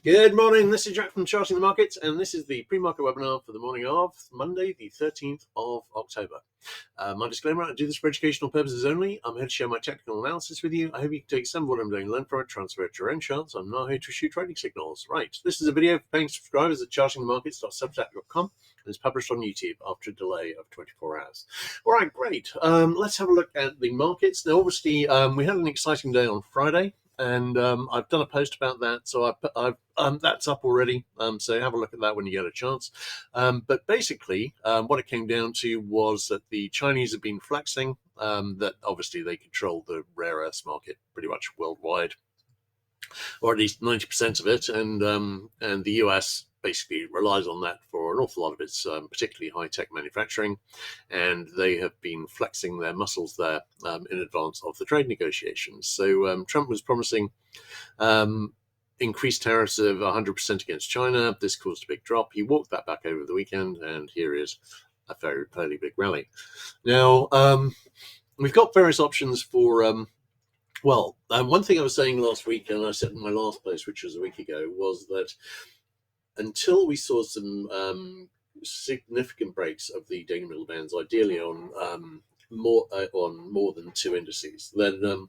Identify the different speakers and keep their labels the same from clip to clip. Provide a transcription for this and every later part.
Speaker 1: Good morning, this is Jack from Charting the Markets, and this is the pre-market webinar for the morning of Monday, the 13th of October. My disclaimer, I do this for educational purposes only. I'm here to share my technical analysis with you. I hope you can take some of what I'm doing, learn from it, transfer it to your own charts. I'm not here to issue trading signals. Right, this is a video for paying subscribers at chartingthemarkets.substack.com and is published on YouTube after a delay of 24 hours. All right, great. Let's have a look at the markets. Now, obviously, we had an exciting day on Friday. And I've done a post about that, so that's up already. So have a look at that when you get a chance. But basically, what it came down to was that the Chinese have been flexing that obviously they control the rare earths market pretty much worldwide, or at least 90% of it, and the US basically relies on that for an awful lot of its particularly high-tech manufacturing, and they have been flexing their muscles there in advance of the trade negotiations. So Trump was promising increased tariffs of 100% against China. This caused a big drop. He walked that back over the weekend, and here is a fairly big rally. Now, we've got various options for one thing I was saying last week, and I said in my last post, which was a week ago, was that until we saw some significant breaks of the daily middle bands, ideally on more than two indices, then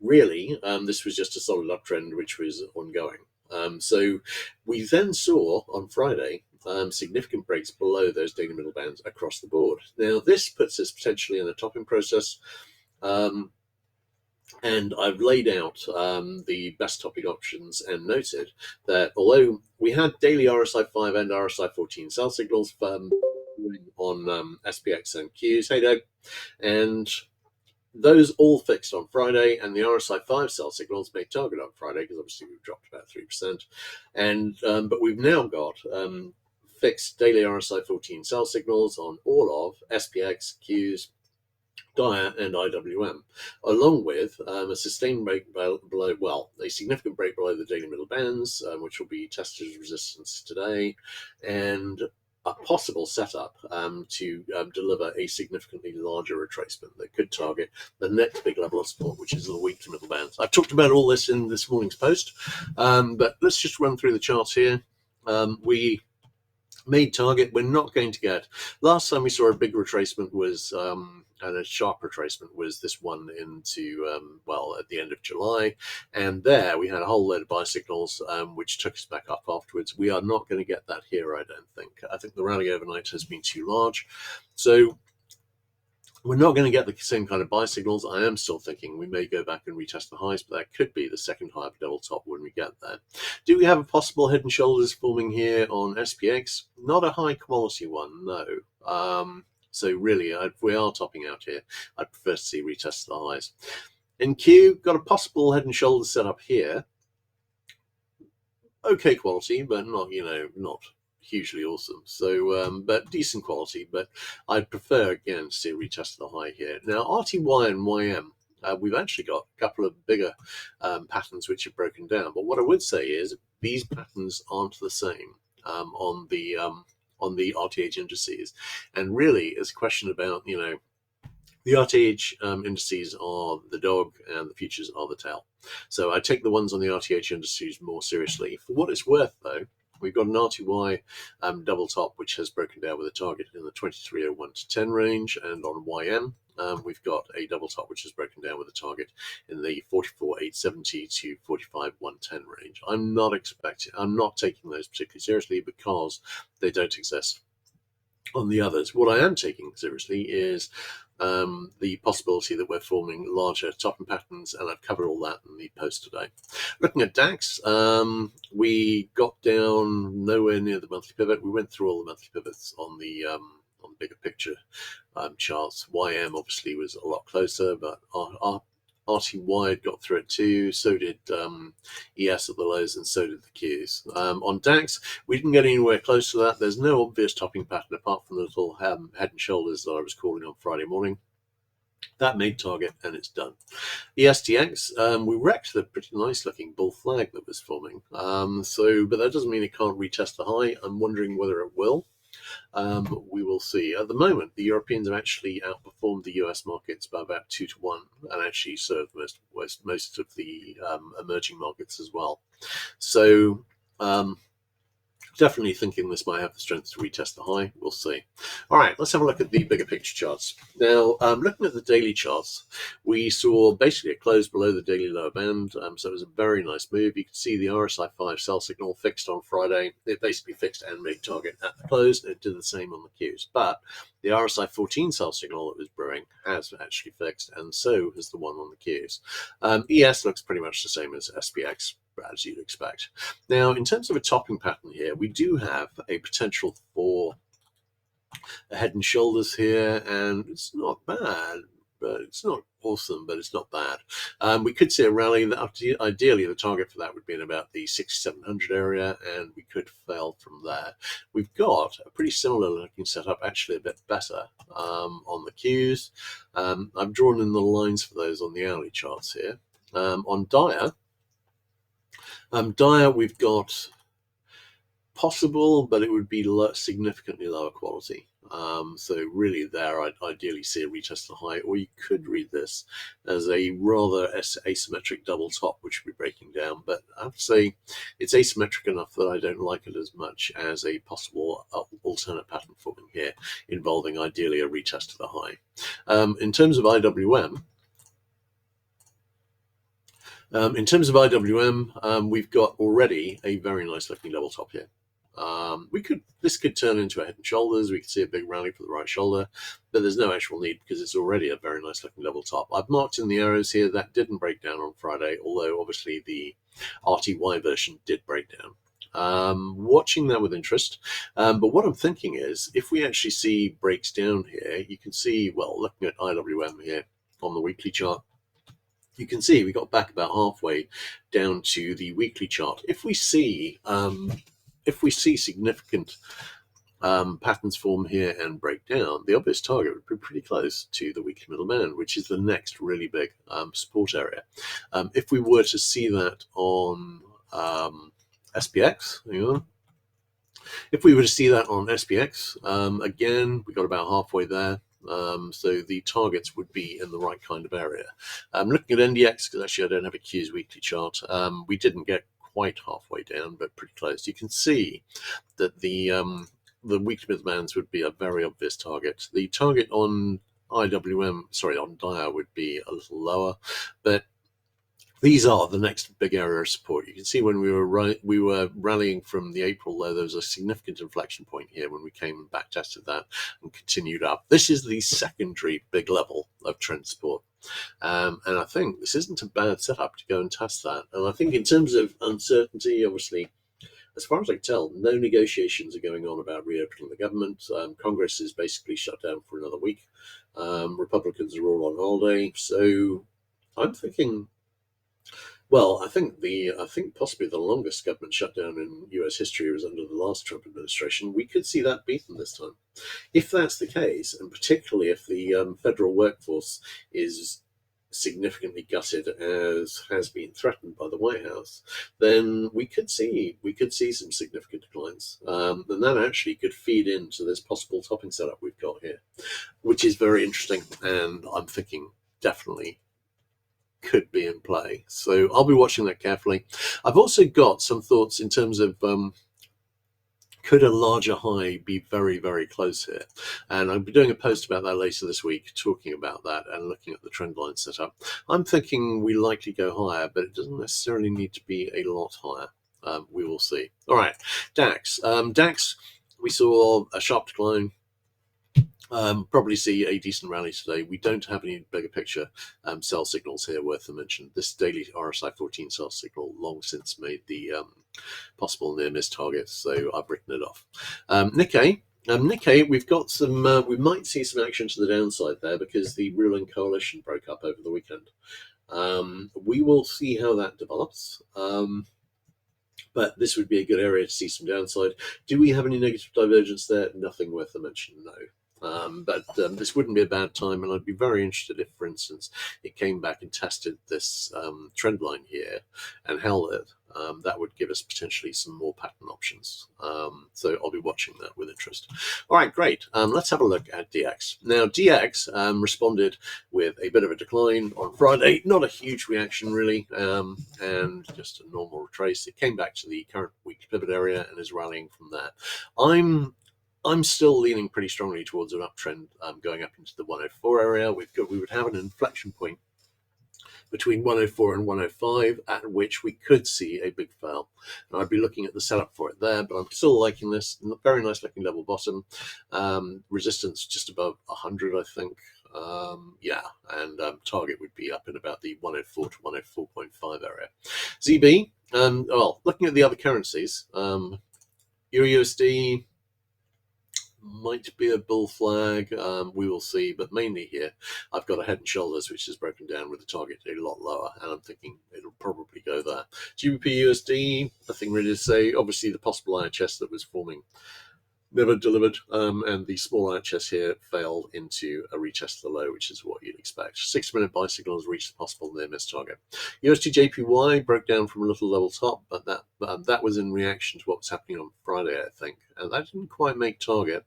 Speaker 1: really this was just a solid uptrend which was ongoing. So we then saw on Friday significant breaks below those daily middle bands across the board. Now this puts us potentially in a topping process. And I've laid out the best topping options and noted that although we had daily RSI 5 and RSI 14 sell signals on SPX and Qs, hey Doug, and those all fixed on Friday, and the RSI 5 sell signals made target on Friday because obviously we've dropped about 3%, and but we've now got fixed daily RSI 14 sell signals on all of SPX, Qs, Dia and IWM, along with a sustained break below, a significant break below the daily middle bands, which will be tested as resistance today, and a possible setup to deliver a significantly larger retracement that could target the next big level of support, which is the weak to middle bands. I've talked about all this in this morning's post, but let's just run through the charts here. We made target. We're not going to get. Last time we saw a big retracement was and a sharp retracement was this one into at the end of July, and there we had a whole load of buy signals which took us back up afterwards. We are not going to get that here, I don't think. I think the rally overnight has been too large, so we're not going to get the same kind of buy signals. I am still thinking we may go back and retest the highs, but that could be the second high of a double top when we get there. Do we have a possible head and shoulders forming here on SPX? Not a high quality one, no. So really, if we are topping out here, I'd prefer to see retest the highs. In Q, got a possible head and shoulders set up here. Okay quality, but not hugely awesome. So, but decent quality. But I'd prefer again to see a retest of the high here. Now, RTY and YM, we've actually got a couple of bigger patterns which have broken down. But what I would say is these patterns aren't the same on the RTH indices, and really it's a question about the RTH indices are the dog and the futures are the tail. So I take the ones on the RTH indices more seriously. For what it's worth, though, we've got an RTY double top which has broken down with a target in the 2301 to 10 range, and on YM we've got a double top which has broken down with a target in the 44,870 to 45,110 range. I'm not taking those particularly seriously because they don't exist on the others. What I am taking seriously is the possibility that we're forming larger topping patterns, and I've covered all that in the post today. Looking at DAX, we got down nowhere near the monthly pivot. We went through all the monthly pivots on the bigger picture charts. YM obviously was a lot closer, but our RTY had got through it too, so did ES at the lows, and so did the Qs. On DAX, we didn't get anywhere close to that. There's no obvious topping pattern apart from the little head and shoulders that I was calling on Friday morning. That made target, and it's done. ESTX, we wrecked the pretty nice looking bull flag that was forming. But that doesn't mean it can't retest the high. I'm wondering whether it will. We will see. At the moment, the Europeans have actually outperformed the US markets by about 2 to 1, and actually served most of the emerging markets as well. So definitely thinking this might have the strength to retest the high. We'll see. All right, let's have a look at the bigger picture charts. Now, looking at the daily charts, we saw basically a close below the daily lower band, so it was a very nice move. You can see the RSI 5 sell signal fixed on Friday. It basically fixed and made target at the close, and it did the same on the Qs. But the RSI 14 sell signal that was brewing has actually fixed, and so has the one on the Qs. ES looks pretty much the same as SPX, as you'd expect. Now, in terms of a topping pattern here, we do have a potential for a head and shoulders here, and it's not bad, but it's not awesome, but it's not bad. We could see a rally. That ideally, the target for that would be in about the 6,700 area, and we could fail from there. We've got a pretty similar looking setup, actually a bit better on the Qs. I've drawn in the lines for those on the hourly charts here. On Dire, we've got possible, but it would be significantly lower quality. So really there, I'd ideally see a retest of the high, or you could read this as a rather asymmetric double top, which would be breaking down. But I have to say it's asymmetric enough that I don't like it as much as a possible alternate pattern forming here, involving ideally a retest of the high. In terms of IWM, we've got already a very nice looking double top here. This could turn into a head and shoulders. We could see a big rally for the right shoulder, but there's no actual need because it's already a very nice looking double top. I've marked in the arrows here that didn't break down on Friday, although obviously the RTY version did break down. Watching that with interest. But what I'm thinking is, if we actually see breaks down here, you can see, well, looking at IWM here on the weekly chart, you can see we got back about halfway down to the weekly chart. If we see significant patterns form here and break down, the obvious target would be pretty close to the weekly middle band, which is the next really big support area. If we were to see that on SPX, hang on. If we were to see that on SPX, again, we got about halfway there. So the targets would be in the right kind of area. Looking at NDX, because actually I don't have a Q's weekly chart, we didn't get quite halfway down, but pretty close. You can see that the weekly middle bands would be a very obvious target. The target on on Dire would be a little lower, but these are the next big area of support. You can see when we were rallying from the April low, there was a significant inflection point here when we came and back tested that and continued up. This is the secondary big level of trend support. And I think this isn't a bad setup to go and test that. And I think in terms of uncertainty, obviously, as far as I can tell, no negotiations are going on about reopening the government. Congress is basically shut down for another week. Republicans are all on holiday. So I'm thinking, well, I think possibly the longest government shutdown in US history was under the last Trump administration. We could see that beaten this time. If that's the case, and particularly if the federal workforce is significantly gutted, as has been threatened by the White House, then we could see some significant declines, and that actually could feed into this possible topping setup we've got here, which is very interesting, and I'm thinking definitely could be in play. So I'll be watching that carefully. I've also got some thoughts in terms of could a larger high be very, very close here? And I'll be doing a post about that later this week, talking about that and looking at the trend line setup. I'm thinking we likely go higher, but it doesn't necessarily need to be a lot higher. We will see. All right, DAX. DAX, we saw a sharp decline. Probably see a decent rally today. We don't have any bigger picture sell signals here worth a mention. This daily RSI 14 sell signal long since made the possible near miss targets, so I've written it off. Nikkei, we've got some. We might see some action to the downside there because the ruling coalition broke up over the weekend. We will see how that develops. But this would be a good area to see some downside. Do we have any negative divergence there? Nothing worth a mention, no. But this wouldn't be a bad time, and I'd be very interested if, for instance, it came back and tested this trend line here and held it. That would give us potentially some more pattern options. So I'll be watching that with interest. All right, great. Let's have a look at DX. Now, DX responded with a bit of a decline on Friday. Not a huge reaction, really, and just a normal retrace. It came back to the current weekly pivot area and is rallying from there. I'm still leaning pretty strongly towards an uptrend going up into the 104 area. We would have an inflection point between 104 and 105, at which we could see a big fail. And I'd be looking at the setup for it there, but I'm still liking this. Very nice looking double bottom. Resistance just above 100, I think. Yeah, and target would be up in about the 104 to 104.5 area. ZB, well, looking at the other currencies, Euro USD might be a bull flag. We will see, but mainly here, I've got a head and shoulders which is broken down with the target a lot lower, and I'm thinking it'll probably go there. GBP USD, nothing really to say. Obviously, the possible IHS that was forming never delivered, and the small IHS here failed into a retest of the low, which is what you'd expect. 6-minute buy signals reached the possible near miss target. USD JPY broke down from a little level top, but that was in reaction to what was happening on Friday, I think, and that didn't quite make target.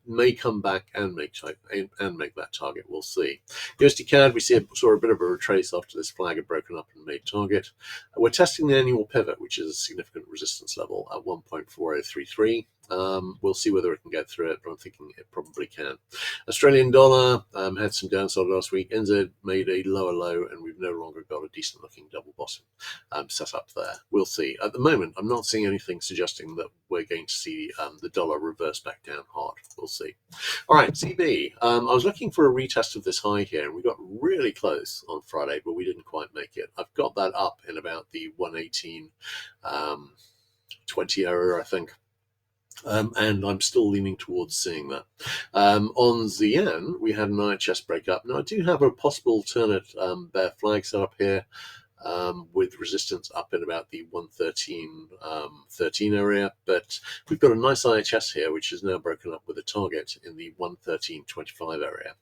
Speaker 1: May come back and make that target. We'll see. USD CAD, we saw a bit of a retrace after this flag had broken up and made target. We're testing the annual pivot, which is a significant resistance level at 1.4033. We'll see whether it can get through it, but I'm thinking it probably can. Australian dollar had some downside last week. NZ made a lower low, and we've no longer got a decent looking double bottom set up there. We'll see. At the moment, I'm not seeing anything suggesting that we're going to see the dollar reverse back down hard. We'll see. All right, CB. I was looking for a retest of this high here, and we got really close on Friday, but we didn't quite make it. I've got that up in about the 118.20 area, I think. And I'm still leaning towards seeing that. On the yen, we had an IHS break up. Now, I do have a possible alternate bear flag set up here, with resistance up in about the 113.13 area, but we've got a nice IHS here, which is now broken up with a target in the 113.25 area.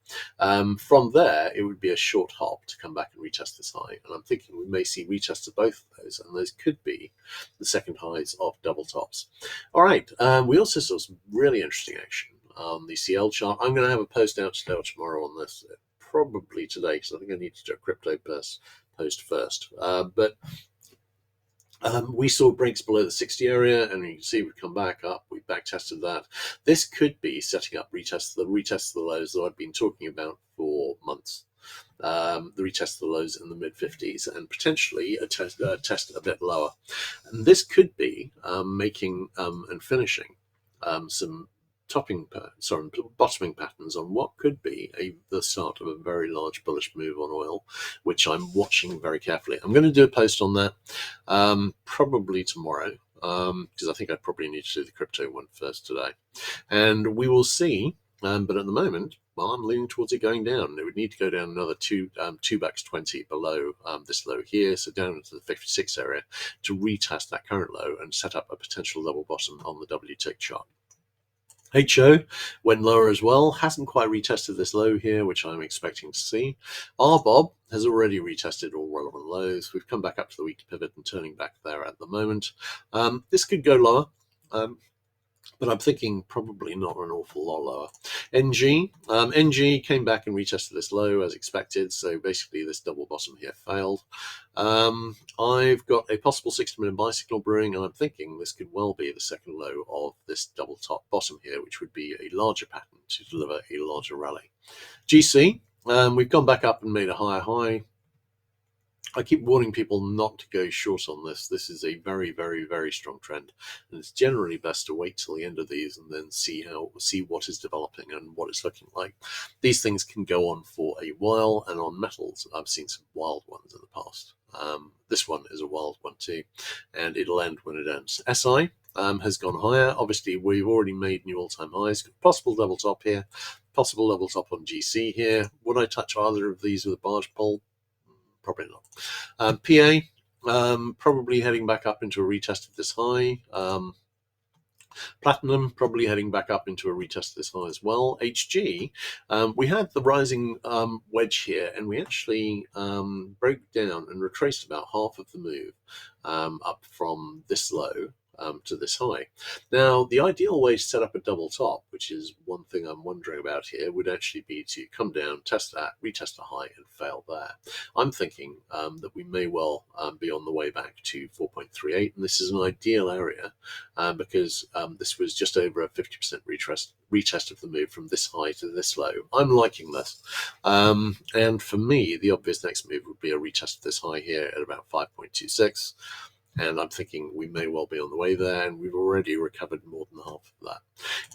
Speaker 1: From there, it would be a short hop to come back and retest this high, and I'm thinking we may see retests of both of those, and those could be the second highs of double tops. All right, we also saw some really interesting action on the CL chart. I'm going to have a post out today or tomorrow on this, probably today, because I think I need to do a crypto post first. But we saw breaks below the 60 area, and you can see we've come back up. We back tested that. This could be setting up the retest of the lows that I've been talking about for months. The retest of the lows in the mid 50s, and potentially a test a bit lower. And this could be making and finishing some bottoming patterns on what could be the start of a very large bullish move on oil, which I'm watching very carefully. I'm going to do a post on that probably tomorrow, because I think I probably need to do the crypto one first today, and we will see. But at the moment, well, I'm leaning towards it going down. It would need to go down another two bucks 20 below this low here, so down into the 56 area to retest that current low and set up a potential double bottom on the W-tick chart. HO went lower as well, hasn't quite retested this low here, which I'm expecting to see. RBOB has already retested all relevant lows. We've come back up to the weekly pivot and turning back there at the moment. This could go lower, but I'm thinking probably not an awful lot lower. NG came back and retested this low as expected, so basically this double bottom here failed. I've got a possible 60-minute buy signal brewing, and I'm thinking this could well be the second low of this double top bottom here, which would be a larger pattern to deliver a larger rally. GC, we've gone back up and made a higher high. I keep warning people not to go short on this. This is a very, very, very strong trend, and it's generally best to wait till the end of these and then see what is developing and what it's looking like. These things can go on for a while, and on metals, I've seen some wild ones in the past. This one is a wild one too, and it'll end when it ends. SI has gone higher. Obviously, we've already made new all-time highs. Possible double top here, possible double top on GC here. Would I touch either of these with a barge pole? Probably not. PA, probably heading back up into a retest of this high. Platinum probably heading back up into a retest of this high as well. HG, we had the rising wedge here, and we actually broke down and retraced about half of the move up from this low to this high. Now, the ideal way to set up a double top, which is one thing I'm wondering about here, would actually be to come down, test that, retest the high, and fail there. I'm thinking that we may well be on the way back to 4.38, and this is an ideal area because this was just over a 50% retest of the move from this high to this low. I'm liking this. And for me, the obvious next move would be a retest of this high here at about 5.26. And I'm thinking we may well be on the way there, and we've already recovered more than half of that.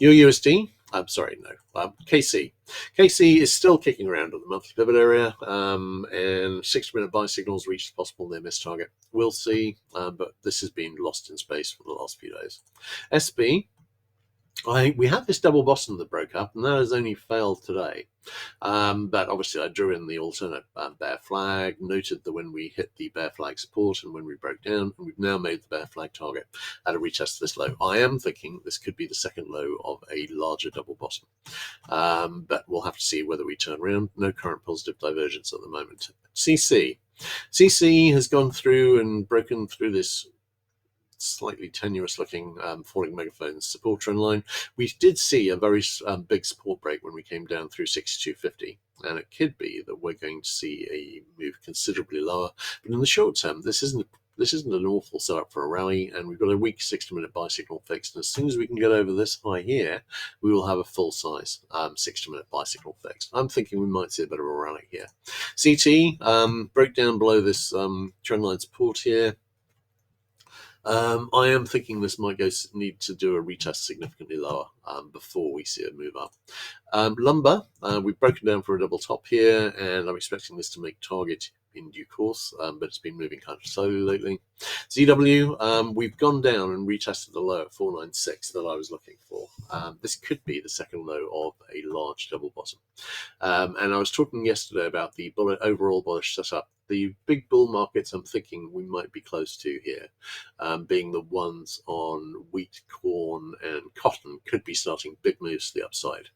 Speaker 1: USD, I'm sorry, no, KC. KC is still kicking around at the monthly pivot area, and 60-minute buy signals reached possible near miss target. We'll see, but this has been lost in space for the last few days. SB, we had this double bottom that broke up, and that has only failed today. But obviously I drew in the alternate bear flag, noted that when we hit the bear flag support and when we broke down, and we've now made the bear flag target at a retest of this low. I am thinking this could be the second low of a larger double bottom, but we'll have to see whether we turn around. No current positive divergence at the moment. CC has gone through and broken through this slightly tenuous looking falling megaphone support trend line. We did see a very big support break when we came down through 6250, and it could be that we're going to see a move considerably lower. But in the short term, this isn't an awful setup for a rally, and we've got a weak 60-minute buy signal fixed. And as soon as we can get over this high here, we will have a full size 60-minute buy signal fixed. I'm thinking we might see a bit of a rally here. CT broke down below this trend line support here. I am thinking this might need to do a retest significantly lower before we see it move up. Lumber, we've broken down for a double top here, and I'm expecting this to make target in due course, but it's been moving kind of slowly lately. ZW, we've gone down and retested the low at 496 that I was looking for. This could be the second low of a large double bottom. And I was talking yesterday about the overall bullish setup. The big bull markets I'm thinking we might be close to here, being the ones on wheat, corn, and cotton, could be starting big moves to the upside.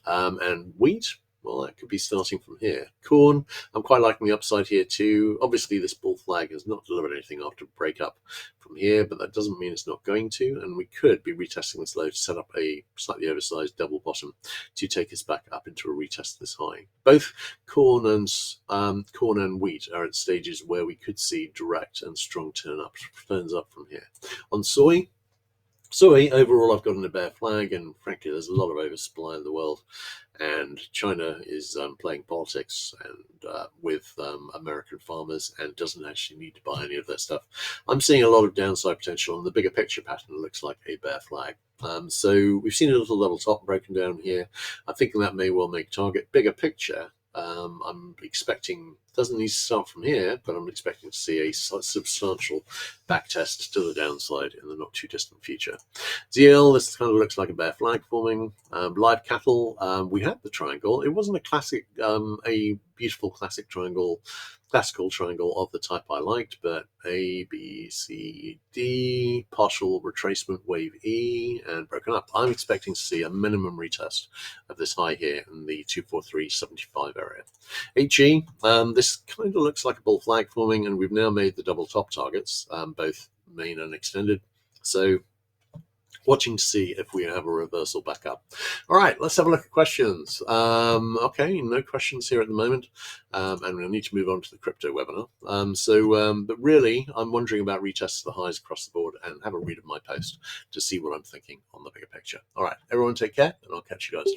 Speaker 1: And wheat, well, that could be starting from here. Corn, I'm quite liking the upside here too. Obviously, this bull flag has not delivered anything after break up from here, but that doesn't mean it's not going to. And we could be retesting this low to set up a slightly oversized double bottom to take us back up into a retest of this high. Both corn and wheat are at stages where we could see direct and strong turns up from here. On soy, overall, I've got in a bear flag, and frankly, there's a lot of oversupply in the world, and China is playing politics and with American farmers and doesn't actually need to buy any of their stuff. I'm seeing a lot of downside potential, and the bigger picture pattern looks like a bear flag. So we've seen a little level top broken down here. I'm thinking that may well make target. Bigger picture, I'm expecting, doesn't need to start from here, but I'm expecting to see a substantial backtest to the downside in the not too distant future. ZL, this kind of looks like a bear flag forming. Live cattle, we had the triangle. It wasn't a classic, a beautiful classical triangle of the type I liked, but A, B, C, D, partial retracement, wave E, and broken up. I'm expecting to see a minimum retest of this high here in the 243.75 area. HE, this kind of looks like a bull flag forming, and we've now made the double top targets, both main and extended. So watching to see if we have a reversal back up. All right, let's have a look at questions. Okay, no questions here at the moment, and we'll need to move on to the crypto webinar. But really, I'm wondering about retests of the highs across the board, and have a read of my post to see what I'm thinking on the bigger picture. All right, everyone take care, and I'll catch you guys.